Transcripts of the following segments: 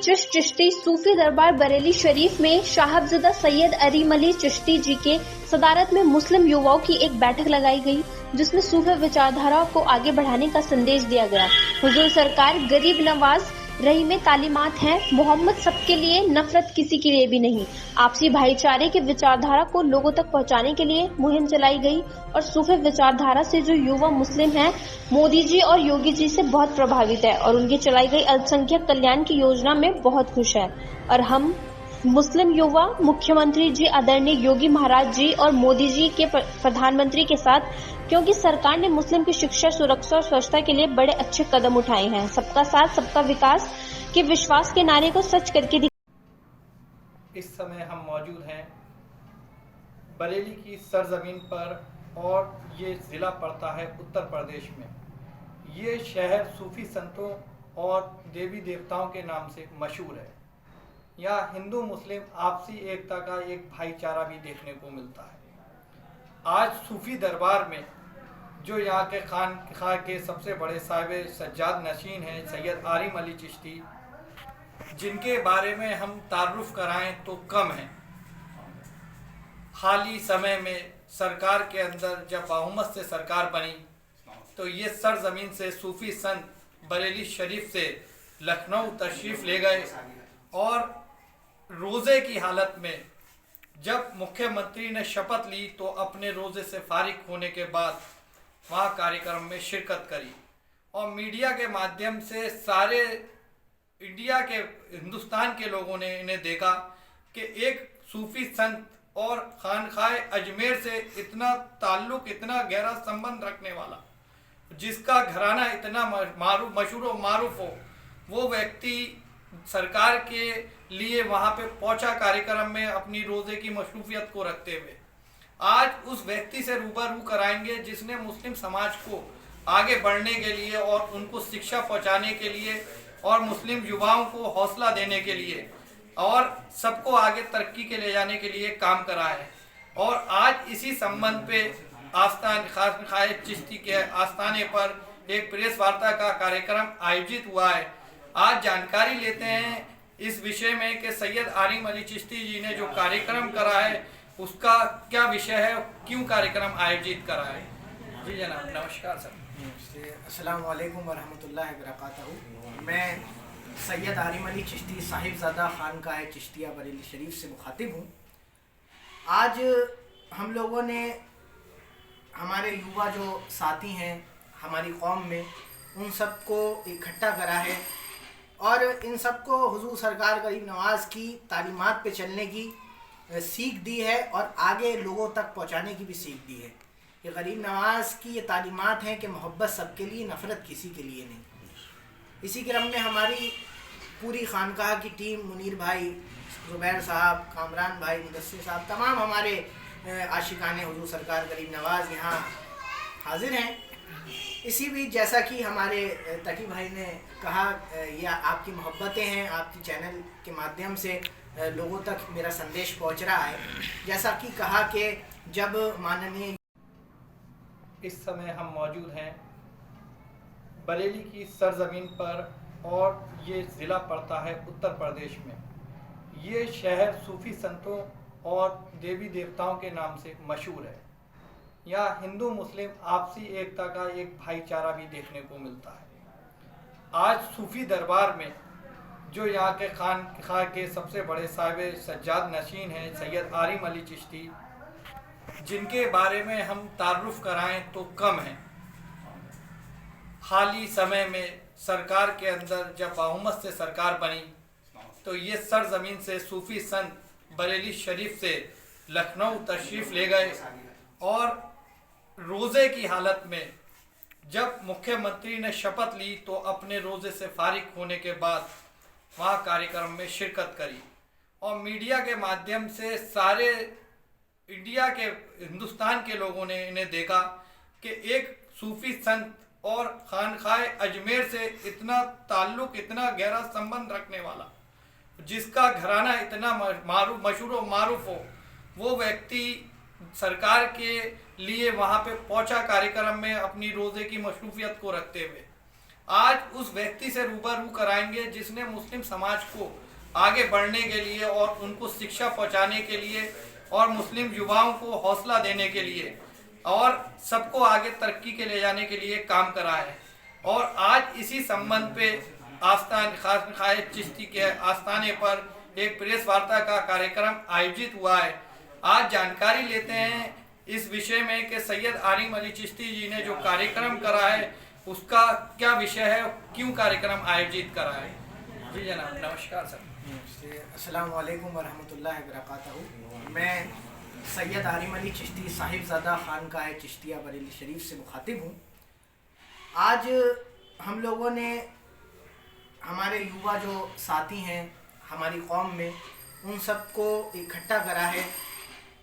चिश्त चिश्ती सूफी दरबार बरेली शरीफ में साहबजादा सैयद अरीम अली चिश्ती जी के सदारत में मुस्लिम युवाओं की एक बैठक लगाई गई, जिसमें सूफी विचारधारा को आगे बढ़ाने का संदेश दिया गया। हुजूर सरकार गरीब नवाज रही में तालीमात हैं, मोहम्मद सबके लिए, नफरत किसी के लिए भी नहीं। आपसी भाईचारे की विचारधारा को लोगों तक पहुंचाने के लिए मुहिम चलाई गई और सूफी विचारधारा से जो युवा मुस्लिम हैं, मोदी जी और योगी जी से बहुत प्रभावित है और उनकी चलाई गई अल्पसंख्यक कल्याण की योजना में बहुत खुश है। और हम मुस्लिम युवा मुख्यमंत्री जी आदरणीय योगी महाराज जी और मोदी जी के प्रधानमंत्री के साथ, क्योंकि सरकार ने मुस्लिम की शिक्षा, सुरक्षा और स्वच्छता के लिए बड़े अच्छे कदम उठाए हैं। सबका साथ सबका विकास के विश्वास के नारे को सच करके इस समय हम मौजूद हैं बरेली की सरजमीन पर और ये ज़िला पड़ता है उत्तर प्रदेश में। ये शहर सूफी संतों और देवी देवताओं के नाम से मशहूर है। यहाँ हिंदू मुस्लिम आपसी एकता का एक भाईचारा भी देखने को मिलता है। आज सूफी दरबार में जो यहाँ के खानकाह के सबसे बड़े साहिब सज्जाद नशीन हैं सैयद अरीम अली चिश्ती, जिनके बारे में हम तारुफ कराएं तो कम है। हाल ही समय में सरकार के अंदर जब बहुमत से सरकार बनी तो ये सरजमीन से सूफी संत बरेली शरीफ से लखनऊ तशरीफ़ ले गए और रोज़े की हालत में जब मुख्यमंत्री ने शपथ ली तो अपने रोज़े से फारिग होने के बाद वहाँ कार्यक्रम में शिरकत करी और मीडिया के माध्यम से सारे इंडिया के, हिंदुस्तान के लोगों ने इन्हें देखा कि एक सूफी संत और खानकाह अजमेर से इतना ताल्लुक़, इतना गहरा संबंध रखने वाला, जिसका घराना इतना मशहूर और मारूफ हो, वो व्यक्ति सरकार के लिए वहाँ पे पहुँचा कार्यक्रम में अपनी रोज़े की मशरूफियत को रखते हुए। आज उस व्यक्ति से रूबरू कराएंगे जिसने मुस्लिम समाज को आगे बढ़ने के लिए और उनको शिक्षा पहुँचाने के लिए और मुस्लिम युवाओं को हौसला देने के लिए और सबको आगे तरक्की के ले जाने के लिए काम करा है। और आज इसी संबंध पे खानकाह चिश्ती के आस्थाने पर एक प्रेस वार्ता का कार्यक्रम आयोजित हुआ है। आज जानकारी लेते हैं इस विषय में कि सैयद अरीम अली चिश्ती जी ने जो कार्यक्रम करा है उसका क्या विषय है, क्यों कार्यक्रम आयोजित करा है। जी जनाब, नमस्कार सर। अस्सलाम वालेकुम वरहमतुल्लाहि वबरकातुहू। मैं सैयद अरीम अली चिश्ती साहिबजादा खानकाह चिश्तिया बरेली शरीफ से मुखातिब हूँ। आज हम लोगों ने हमारे युवा जो साथी हैं हमारी कौम में, उन सबको इकट्ठा करा है और इन सबको हुजूर सरकार गरीब नवाज की तालीमात पे चलने की सीख दी है और आगे लोगों तक पहुंचाने की भी सीख दी है। ये गरीब नवाज की ये तालीमात हैं कि मोहब्बत सबके लिए, नफ़रत किसी के लिए नहीं। इसी क्रम में हमारी पूरी खानकाह की टीम, मुनीर भाई, ज़ुबैर साहब, कामरान भाई, मुदस्सिर साहब, तमाम हमारे आशिकाने हुजूर सरकार गरीब नवाज यहाँ हाजिर हैं। इसी भी जैसा कि हमारे तकी भाई ने कहा, ये आपकी मोहब्बतें हैं, आपकी चैनल के माध्यम से लोगों तक मेरा संदेश पहुंच रहा है। जैसा कि कहा कि जब माननीय इस समय हम मौजूद हैं बरेली की सरजमीन पर और ये ज़िला पड़ता है उत्तर प्रदेश में। ये शहर सूफी संतों और देवी देवताओं के नाम से मशहूर है। यहाँ हिंदू मुस्लिम आपसी एकता का एक भाईचारा भी देखने को मिलता है। आज सूफी दरबार में जो यहाँ के खानकाह के सबसे बड़े साहिब सज्जाद नशीन हैं सैयद अरीम अली चिश्ती, जिनके बारे में हम तारुफ कराएं तो कम है। हाल ही समय में सरकार के अंदर जब बहुमत से सरकार बनी तो ये सरजमीन से सूफी संत बरेली शरीफ से लखनऊ तशरीफ़ ले गए और रोज़े की हालत में जब मुख्यमंत्री ने शपथ ली तो अपने रोज़े से फारिग होने के बाद वहाँ कार्यक्रम में शिरकत करी और मीडिया के माध्यम से सारे इंडिया के, हिंदुस्तान के लोगों ने इन्हें देखा कि एक सूफी संत और खानकाह अजमेर से इतना ताल्लुक़, इतना गहरा संबंध रखने वाला, जिसका घराना इतना मशहूर और मारूफ हो, वो व्यक्ति सरकार के लिए वहाँ पे पहुँचा कार्यक्रम में अपनी रोज़े की मशरूफियत को रखते हुए। आज उस व्यक्ति से रूबरू कराएंगे जिसने मुस्लिम समाज को आगे बढ़ने के लिए और उनको शिक्षा पहुंचाने के लिए और मुस्लिम युवाओं को हौसला देने के लिए और सबको आगे तरक्की के ले जाने के लिए काम करा है। और आज इसी संबंध पे आस्थान खास चिश्ती के आस्थाने पर एक प्रेस वार्ता का कार्यक्रम आयोजित हुआ है। आज जानकारी लेते हैं इस विषय में कि सैयद आरिम अली चिश्ती जी ने जो कार्यक्रम करा है उसका क्या विषय है, क्यों कार्यक्रम आयोजित करा है। जी जनाब, नमस्कार सर। अस्सलाम वालेकुम वरहमतुल्लाहि वबरकातुहू। मैं सैयद आरिम अली चिश्ती साहिबजादा खानकाह चिश्तिया बरेली शरीफ से मुखातिब हूँ। आज हम लोगों ने हमारे युवा जो साथी हैं हमारी कौम में, उन सबको इकट्ठा करा है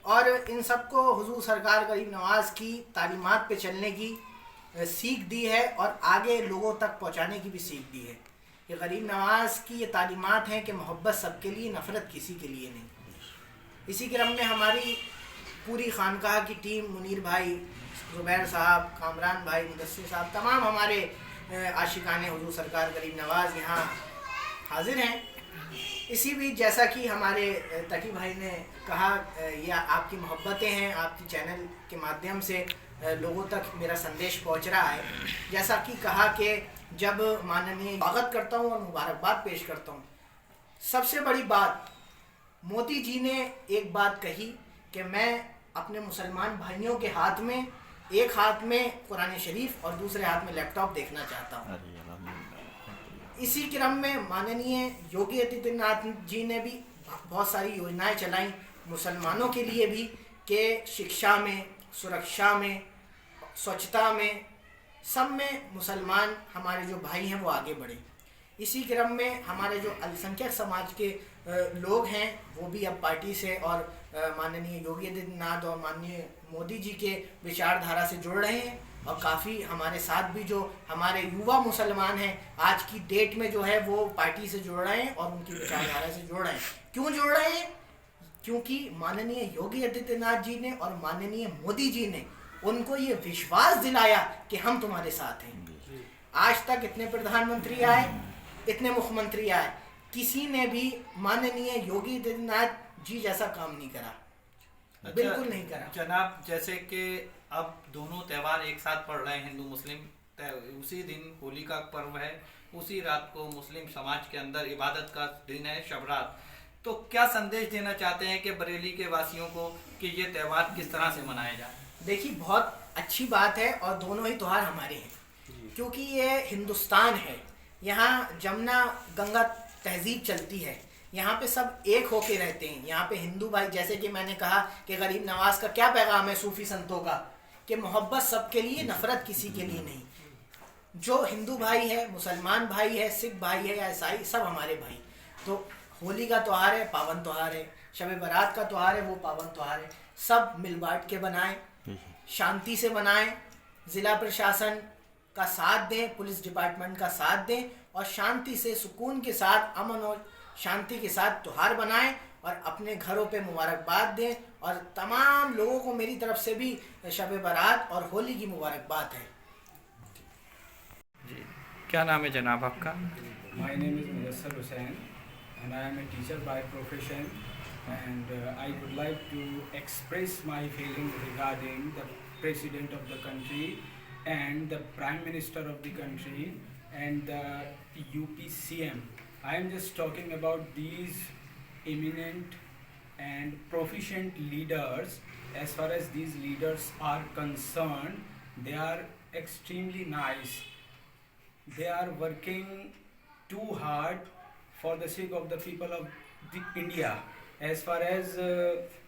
और इन सबको हुजूर सरकार गरीब नवाज़ की तालीमात पे चलने की सीख दी है और आगे लोगों तक पहुंचाने की भी सीख दी है। कि गरीब नवाज़ की ये तालीमात हैं कि मोहब्बत सबके लिए, नफ़रत किसी के लिए नहीं। इसी क्रम में हमारी पूरी खानकाह की टीम, मुनीर भाई, ज़ुबैर साहब, कामरान भाई, मुदस्सिर साहब, तमाम हमारे आशिकाने हुजूर सरकार गरीब नवाज़ यहाँ हाजिर हैं। इसी भी जैसा कि हमारे तकी भाई ने कहा, यह आपकी मोहब्बतें हैं, आपकी चैनल के माध्यम से लोगों तक मेरा संदेश पहुंच रहा है। जैसा कि कहा कि जब माननीय स्वागत करता हूं और मुबारकबाद पेश करता हूं, सबसे बड़ी बात मोदी जी ने एक बात कही कि मैं अपने मुसलमान भाइयों के हाथ में, एक हाथ में कुरान शरीफ और दूसरे हाथ में लैपटॉप देखना चाहता हूं। इसी क्रम में माननीय योगी आदित्यनाथ जी ने भी बहुत सारी योजनाएं चलाई मुसलमानों के लिए भी, कि शिक्षा में, सुरक्षा में, स्वच्छता में, सब में मुसलमान हमारे जो भाई हैं वो आगे बढ़े। इसी क्रम में हमारे जो अल्पसंख्यक समाज के लोग हैं वो भी अब पार्टी से और माननीय योगी आदित्यनाथ और माननीय मोदी जी के विचारधारा से जुड़ रहे हैं। और काफ़ी हमारे साथ भी जो हमारे युवा मुसलमान हैं आज की डेट में जो है वो पार्टी से जुड़ रहे हैं और उनकी विचारधारा से जुड़ रहे हैं। क्यों जुड़ रहे हैं? क्योंकि माननीय योगी आदित्यनाथ जी ने और माननीय मोदी जी ने उनको ये विश्वास दिलाया कि हम तुम्हारे साथ हैं। आज तक इतने प्रधानमंत्री आए, इतने मुख्यमंत्री आए, किसी ने भी माननीय योगी आदित्यनाथ जी जैसा काम नहीं करा। बिल्कुल नहीं करा। जनाब, जैसे कि अब दोनों त्यौहार एक साथ पड़ रहे हैं, हिंदू मुस्लिम, उसी दिन होली का पर्व है, उसी रात को मुस्लिम समाज के अंदर इबादत का दिन है, शबरात। तो क्या संदेश देना चाहते हैं कि बरेली के वासियों को कि ये त्यौहार किस तरह से मनाया जाए? देखिए, बहुत अच्छी बात है और दोनों ही त्यौहार हमारे हैं क्योंकि ये हिंदुस्तान है। यहाँ जमुना गंगा तहजीब चलती है, यहाँ पे सब एक होके रहते हैं। यहाँ पे हिंदू भाई, जैसे कि मैंने कहा कि गरीब नवाज का क्या पैगाम है सूफी संतों का, कि मोहब्बत सबके लिए, नफ़रत किसी के लिए नहीं। जो हिंदू भाई है, मुसलमान भाई है, सिख भाई है या ईसाई, सब हमारे भाई। तो होली का त्यौहार है, पावन त्यौहार है, शब बारात का त्यौहार है, वो पावन त्यौहार है। सब मिल बांट के बनाएं, शांति से बनाएं, ज़िला प्रशासन का साथ दें, पुलिस डिपार्टमेंट का साथ दें और शांति से, सुकून के साथ, अमन और शांति के साथ त्यौहार बनाएं और अपने घरों पे मुबारकबाद दें। और तमाम लोगों को मेरी तरफ से भी शब बारात और होली की मुबारकबाद है। जी, क्या नाम है जनाब आपका? My name is Mudassir Hussain and I am a teacher by profession, and I would like to express my feelings regarding the President of the country and the Prime Minister of the country and the UP CM. I am just talking about these eminent and proficient leaders. As far as these leaders are concerned, they are extremely nice. They are working too hard for the sake of the people of India. As far as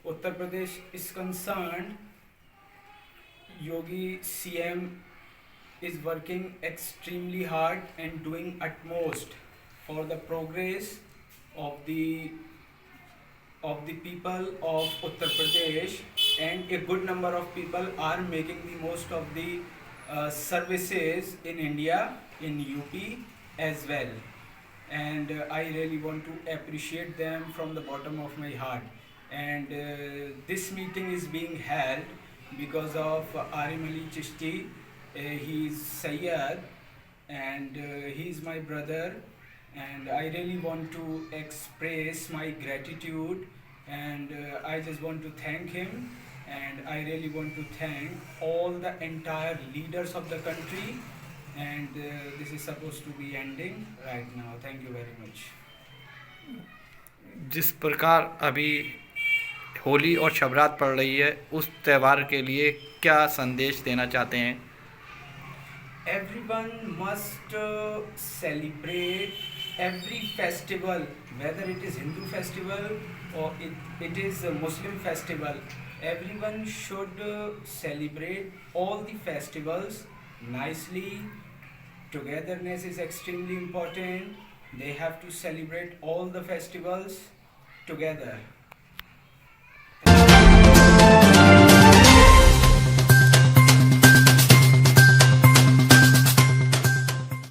Uttar Pradesh is concerned, Yogi CM is working extremely hard and doing utmost for the progress of the people of Uttar Pradesh, and a good number of people are making the most of the services in India, in UP as well. And I really want to appreciate them from the bottom of my heart. And this meeting is being held because of Arim Ali Chishti. He is Sayyid, and he is my brother, and I really want to express my gratitude, and I just want to thank him, and I really want to thank all the entire leaders of the country, and this is supposed to be ending right now. Thank you very much. जिस प्रकार अभी होली और शबरात पड़ रही है, उस त्यौहार के लिए क्या संदेश देना चाहते हैं? Everyone must celebrate every festival, whether it is Hindu festival or it is a Muslim festival. Everyone should celebrate all the festivals nicely. Togetherness is extremely important. They have to celebrate all the festivals together.